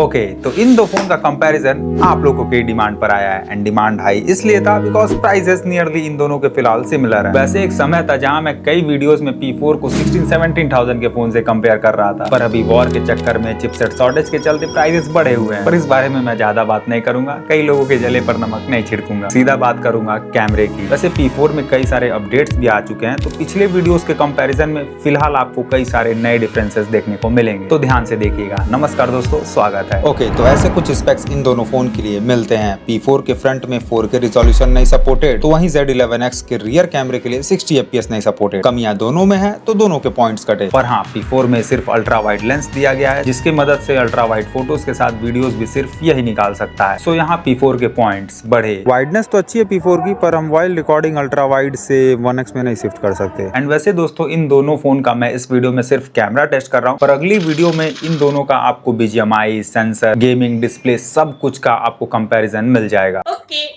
Okay, तो इन दो phone का कंपैरिजन आप लोगों के डिमांड पर आया है एंड डिमांड हाई इसलिए था बिकॉज प्राइसेस नियरली इन दोनों के फिलहाल सिमिलर है। वैसे एक समय था जहां मैं कई वीडियोस में P4 को 16-17,000 के फोन से कंपेयर कर रहा था, पर अभी वॉर के चक्कर में चिपसेट शॉर्टेज के चलते प्राइसेस बढ़े हुए हैं। पर इस बारे में मैं ज्यादा बात नहीं करूंगा, कई लोगों के जले पर नमक नहीं छिड़कूंगा, सीधा बात करूंगा कैमरे की। वैसे P4 में कई सारे अपडेट्स भी आ चुके हैं, तो पिछले वीडियोस के कंपैरिजन में फिलहाल आपको कई सारे नए डिफरेंसेस देखने को मिलेंगे, तो ध्यान से देखिएगा। नमस्कार दोस्तों, स्वागत है। ओके, तो ऐसे कुछ स्पेक्स इन दोनों फोन के लिए मिलते हैं। P4 के फ्रंट में 4K रिजोल्यूशन नहीं सपोर्टेड, तो वहीं Z11X के रियर कैमरे के लिए 60 FPS नहीं सपोर्टेड। कमियां दोनों में है, तो दोनों के पॉइंट्स कटे। पर हाँ, P4 में सिर्फ अल्ट्रा वाइड लेंस दिया गया है, जिसकी मदद से अल्ट्रा वाइड फोटोज के साथ वीडियोस भी सिर्फ यही निकाल सकता है। सो यहाँ P4 के पॉइंट्स बढ़े। वाइडनेस तो अच्छी है P4 की, पर हम वाइल्ड रिकॉर्डिंग अल्ट्रा वाइड से 1x में नहीं शिफ्ट कर सकते। एंड वैसे दोस्तों, इन दोनों फोन का मैं इस वीडियो में सिर्फ कैमरा टेस्ट कर रहा हूँ, पर अगली वीडियो में इन दोनों का आपको BGMI, सेंसर, गेमिंग, डिस्प्ले सब कुछ का आपको कंपैरिजन मिल जाएगा।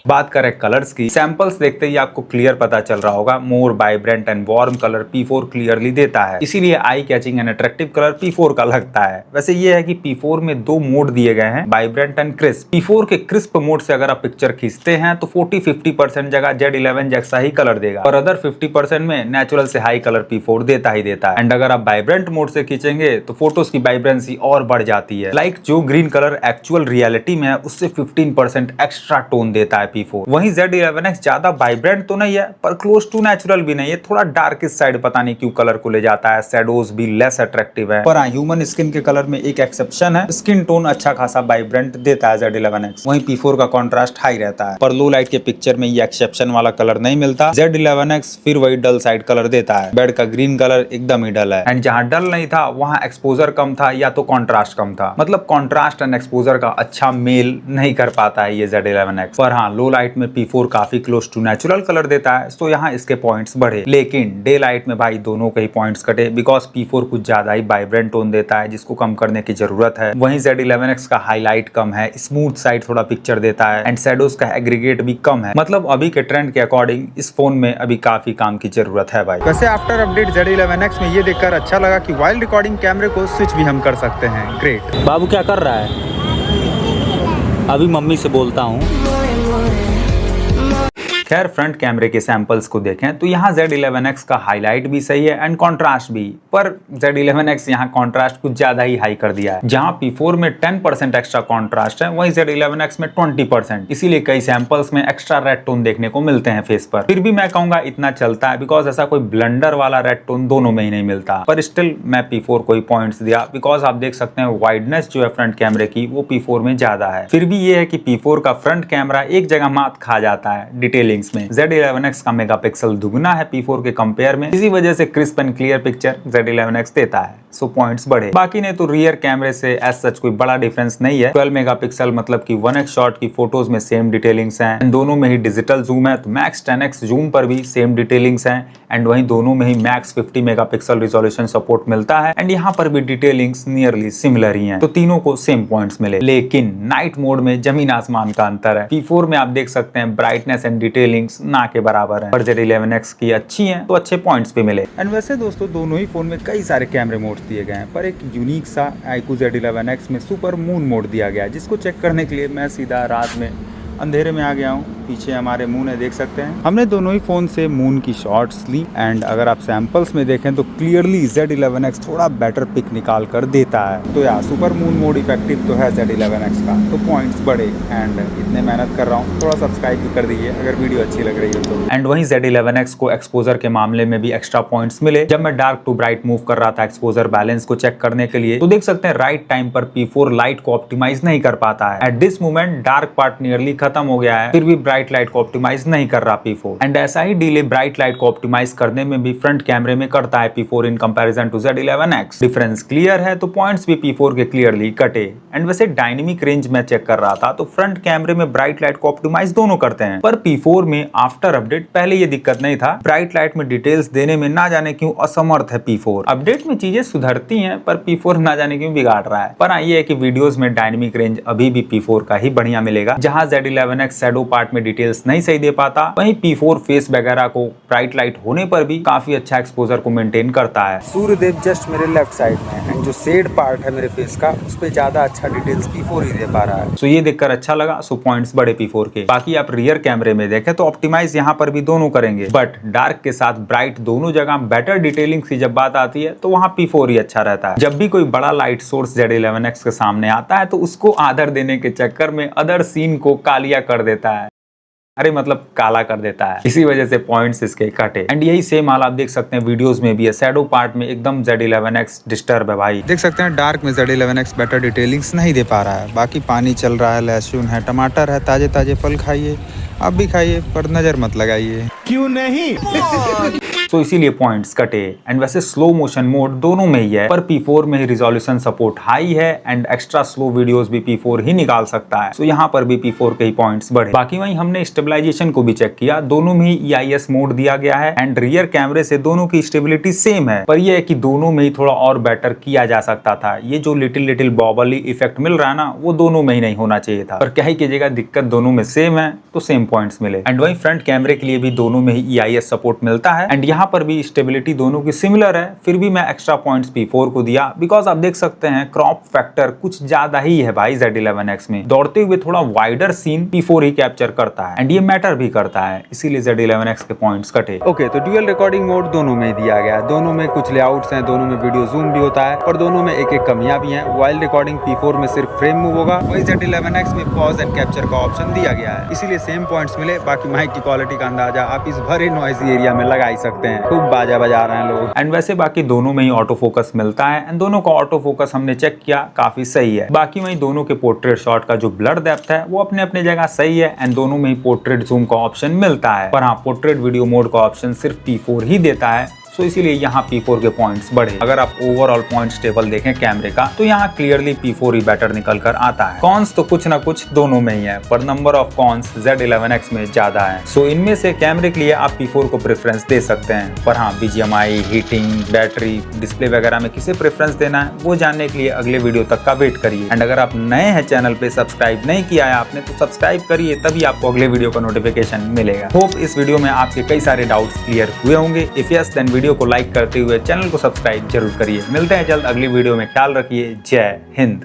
बात करें कलर्स की, सैंपल्स देखते ही आपको क्लियर पता चल रहा होगा, more vibrant and warm colour P4 clearly देता है, इसीलिए eye catching and attractive colour P4 का लगता है। वैसे ये है कि P4 में दो मोड दिए गए हैं, वाइब्रेंट एंड क्रिस्प। P4 के क्रिस्प मोड से अगर आप पिक्चर खींचते हैं तो 40-50% जगह Z11 जैसा ही कलर देगा, और अदर 50% में नेचुरल से हाई कलर P4 देता ही देता है। एंड अगर आप वाइब्रेंट मोड से खींचेंगे तो फोटोज की वाइब्रेंसी और बढ़ जाती है। लाइक जो ग्रीन कलर एक्चुअल रियलिटी में है उससे 15% एक्स्ट्रा टोन देता है P4। वहीं Z11X ज्यादा वाइब्रेंट तो नहीं है, पर क्लोज टू नेचुरल भी नहीं है, थोड़ा डार्क साइड पता नहीं क्यों कलर को ले जाता है। शैडोज भी लेस अट्रैक्टिव है। पर हाँ, ह्यूमन स्किन के कलर में एक एक्सेप्शन है, स्किन टोन अच्छा खासा वाइब्रेंट देता है Z11X। वहीं P4 का कॉन्ट्रास्ट हाई रहता है, पर लो लाइट के पिक्चर में ये एक्सेप्शन वाला कलर नहीं मिलता। Z11X फिर वही डल साइड कलर देता है, बेड का ग्रीन कलर एकदम ही डल है। एंड जहाँ डल नहीं था वहाँ एक्सपोजर कम था या तो कॉन्ट्रास्ट कम था, मतलब कॉन्ट्रास्ट एंड एक्सपोजर का अच्छा मेल नहीं कर पाता है ये Z11X। पर हाँ, लो लाइट में P4 काफी क्लोज टू नेचुरल कलर देता है, तो यहाँ इसके पॉइंट्स बढ़े। लेकिन डे लाइट में भाई दोनों के ही पॉइंट्स कटे, बिकॉज P4 कुछ ज्यादा ही वाइब्रेंट टोन देता है, जिसको कम करने की जरूरत है। वहीं Z11X का हाईलाइट कम है, स्मूथ साइड थोड़ा पिक्चर देता है, एंड शैडोज का एग्रीगेट भी कम है। मतलब अभी के ट्रेंड के अकॉर्डिंग इस फोन में अभी काफी काम की जरूरत है भाई। वैसे आफ्टर अपडेट Z11X में ये देखकर अच्छा लगा कि वाइल्ड रिकॉर्डिंग कैमरे को स्विच भी हम कर सकते हैं। ग्रेट। बाबू क्या कर रहा है? अभी मम्मी से बोलता हूँ। खैर, फ्रंट कैमरे के सैंपल्स को देखें तो यहाँ Z11X का हाईलाइट भी सही है एंड कॉन्ट्रास्ट भी, पर Z11X यहाँ कॉन्ट्रास्ट कुछ ज्यादा ही हाई कर दिया है। जहाँ P4 में 10% एक्स्ट्रा कॉन्ट्रास्ट है, वहीं Z11X में 20%, इसीलिए कई सैंपल्स में एक्स्ट्रा रेड टोन देखने को मिलते हैं फेस पर। फिर भी मैं कहूंगा इतना चलता है, बिकॉज ऐसा कोई ब्लंडर वाला रेड टोन दोनों में ही नहीं मिलता। पर स्टिल मैं P4 को ही पॉइंट्स दिया, बिकॉज आप देख सकते हैं वाइडनेस जो है फ्रंट कैमरे की वो P4 में ज्यादा है। फिर भी ये है कि P4 का फ्रंट कैमरा एक जगह मात खा जाता है डिटेलिंग में। Z11X का मेगापिक्सल दुगना है P4 के कंपेयर में, इसी वजह से crisp and clear picture Z11X देता है, सो पॉइंट्स बढ़े। बाकी नहीं तो रियर कैमरे से एज सच कोई बड़ा डिफरेंस नहीं है। 12 मेगापिक्सल मतलब कि 1x शॉट की फोटोज में सेम डिटेलिंग्स हैं, दोनों में ही डिजिटल जूम है, तो मैक्स 10x जूम पर भी सेम डिटेलिंग्स हैं, एंड वहीं दोनों में ही मैक्स 50 मेगापिक्सल रिजोल्यूशन सपोर्ट मिलता है, एंड यहाँ पर भी डिटेलिंग्स नियरली सिमिलर ही हैं, तो तीनों को सेम पॉइंट्स मिले। लेकिन नाइट मोड में जमीन आसमान का अंतर है। P4 में आप देख सकते हैं ब्राइटनेस एंड डिटेलिंग्स ना के बराबर है, पर Z11X की अच्छी हैं, तो अच्छे पॉइंट्स भी मिले। एंड वैसे दोस्तों, दोनों ही फोन में कई सारे कैमरे मोड्स दिए गए हैं, पर एक यूनिक सा iQOO Z11X में सुपर मून मोड दिया गया है, जिसको चेक करने के लिए मैं सीधा रात में अंधेरे में आ गया हूँ। पीछे हमारे मून है, देख सकते हैं। हमने दोनों ही फोन से मून की शॉट्स ली, एंड अगर आप सैंपल्स में देखें तो क्लियरली Z11X थोड़ा बेटर पिक निकाल कर देता है। तो यार, सुपर मून मोड इफेक्टिव तो है Z11X का, तो पॉइंट्स बढ़े। एंड इतने मेहनत कर रहा हूँ, थोड़ा सब्सक्राइब भी कर दीजिए अगर वीडियो अच्छी लग रही है तो। एंड वहीं Z11X को एक्सपोजर के मामले में भी एक्स्ट्रा पॉइंट्स मिले। जब मैं डार्क टू ब्राइट मूव कर रहा था एक्सपोजर बैलेंस को चेक करने के लिए, तो देख सकते हैं राइट टाइम पर P4 लाइट को ऑप्टिमाइज नहीं कर पाता है। At this moment dark part nearly खत्म हो गया है, फिर भी ब्राइट लाइट को ऑप्टिमाइज नहीं कर रहा P4। एंड ऐसा ही डिले ब्राइट लाइट को ऑप्टिमाइज करने में भी फ्रंट कैमरे में करता है P4 in comparison to Z11X। Difference clear है, तो पॉइंट्स भी P4 के क्लियरली कटे। एंड वैसे डायनेमिक रेंज में चेक कर रहा था तो फ्रंट कैमरे में ब्राइट लाइट को ऑप्टिमाइज दोनों करते हैं, पर P4 में आफ्टर अपडेट पहले ये दिक्कत नहीं था। ब्राइट लाइट में डिटेल्स देने में ना जाने क्यों असमर्थ है P4। अपडेट में चीजें सुधरती हैं, पर P4 ना जाने क्यों बिगाड़ रहा है। पर ये है कि वीडियोस में डायनेमिक रेंज अभी भी P4 का ही बढ़िया मिलेगा, जहां Z11X शैडो पार्ट में डिटेल्स नहीं सही दे पाता। वहीं P4 फेस वगैरह को ब्राइट लाइट होने पर भी काफी अच्छा एक्सपोजर को मेंटेन करता है। सूर्यदेव जस्ट मेरे लेफ्ट साइड में है एंड जो शेड पार्ट है मेरे फेस का उस पे ज्यादा अच्छा डिटेल्स P4 ही दे पा रहा है। सो ये देखकर अच्छा लगा। सो पॉइंट्स बड़े P4 के। बाकी आप रियर कैमरे में देखें तो ऑप्टिमाइज यहाँ पर भी दोनों करेंगे, बट डार्क के साथ ब्राइट दोनों जगह बेटर डिटेलिंग की जब बात आती है तो वहाँ P4 ही अच्छा रहता है। जब भी कोई बड़ा लाइट सोर्स Z11X के सामने आता है तो उसको आदर देने के चक्कर में अदर सीन को कालिया कर देता है, अरे मतलब काला कर देता है। इसी वजह से पॉइंट्स इसके कटे। एंड यही सेम हाल आप देख सकते हैं वीडियोस में भी है। शैडो पार्ट में एकदम Z11X डिस्टर्ब है भाई। देख सकते हैं डार्क में Z11X बेटर डिटेलिंग्स नहीं दे पा रहा है। बाकी पानी चल रहा है, लहसुन है, टमाटर है, ताजे ताजे फल खाइए, आप भी खाइए पर नजर मत लगाइए। क्यों नहीं? तो इसीलिए पॉइंट्स कटे। एंड वैसे स्लो मोशन मोड दोनों में ही है, पर P4 में ही रिजोल्यूशन सपोर्ट हाई है एंड एक्स्ट्रा स्लो वीडियोस भी P4 ही निकाल सकता है। तो यहाँ पर भी P4 के ही पॉइंट्स बढ़े। बाकी वहीं हमने स्टेबलाइजेशन को भी चेक किया, दोनों में ही EIS मोड दिया गया है एंड रियर कैमरे से दोनों की स्टेबिलिटी सेम है, पर यह है कि दोनों में ही थोड़ा और बेटर किया जा सकता था। ये जो लिटिल बॉबली इफेक्ट मिल रहा है ना, वो दोनों में ही नहीं होना चाहिए था। पर क्या ही कीजिएगा, दिक्कत दोनों में सेम है तो सेम पॉइंट्स मिले। एंड वहीं फ्रंट कैमरे के लिए भी दोनों में ही EIS सपोर्ट मिलता है एंड यहाँ पर भी स्टेबिलिटी दोनों की सिमिलर है। फिर भी मैं एक्स्ट्रा पॉइंट्स P4 को दिया बिकॉज आप देख सकते हैं क्रॉप फैक्टर कुछ ज्यादा ही है भाई Z11X में। दौड़ते हुए थोड़ा वाइडर सीन P4 ही कैप्चर करता है एंड ये मैटर भी करता है, इसीलिए Z11X के पॉइंट्स कटे। ओके, तो ड्यूअल रिकॉर्डिंग मोड दोनों में दिया गया है। दोनों में कुछ लेआउट्स हैं, दोनों में वीडियो जूम भी होता है, पर दोनों में एक एक कमियां भी हैं। वाइल्ड रिकॉर्डिंग P4 में सिर्फ फ्रेम मूव होगा, वही Z11X में पॉज एंड कैप्चर का ऑप्शन दिया गया है, इसीलिए सेम पॉइंट्स मिले। बाकी माइक की क्वालिटी का अंदाजा आप इस भरे नॉइजी एरिया में लगा ही सकते हैं, खूब बाजा बजा रहे हैं लोग। एंड वैसे बाकी दोनों में ही ऑटो फोकस मिलता है एंड दोनों का ऑटो फोकस हमने चेक किया, काफी सही है। बाकी वहीं दोनों के पोर्ट्रेट शॉट का जो ब्लर डेप्थ है वो अपने अपने जगह सही है एंड दोनों में ही पोर्ट्रेट जूम का ऑप्शन मिलता है, पर हाँ पोर्ट्रेट वीडियो मोड का ऑप्शन सिर्फ P4 ही देता है। तो इसीलिए यहाँ P4 के पॉइंट्स बढ़े। अगर आप ओवरऑल पॉइंट्स टेबल देखें कैमरे का तो यहाँ क्लियरली P4 ही बेटर निकल कर आता है। कॉन्स तो कुछ ना कुछ दोनों में ही है, पर नंबर ऑफ कॉन्स Z11X में ज्यादा है। सो इनमें से कैमरे के लिए आप P4 को प्रेफरेंस दे सकते हैं, पर हाँ BGMI, हीटिंग, बैटरी, डिस्प्ले वगैरह में किसे प्रेफरेंस देना है वो जानने के लिए अगले वीडियो तक का वेट करिए। एंड अगर आप नए हैं चैनल पे, सब्सक्राइब नहीं किया है आपने तो सब्सक्राइब करिए, तभी आपको अगले वीडियो का नोटिफिकेशन मिलेगा। होप इस वीडियो में आपके कई सारे डाउट्स क्लियर हुए होंगे। इफ यस देन वीडियो को लाइक करते हुए चैनल को सब्सक्राइब जरूर करिए। मिलते हैं जल्द अगली वीडियो में, ख्याल रखिए। जय हिंद।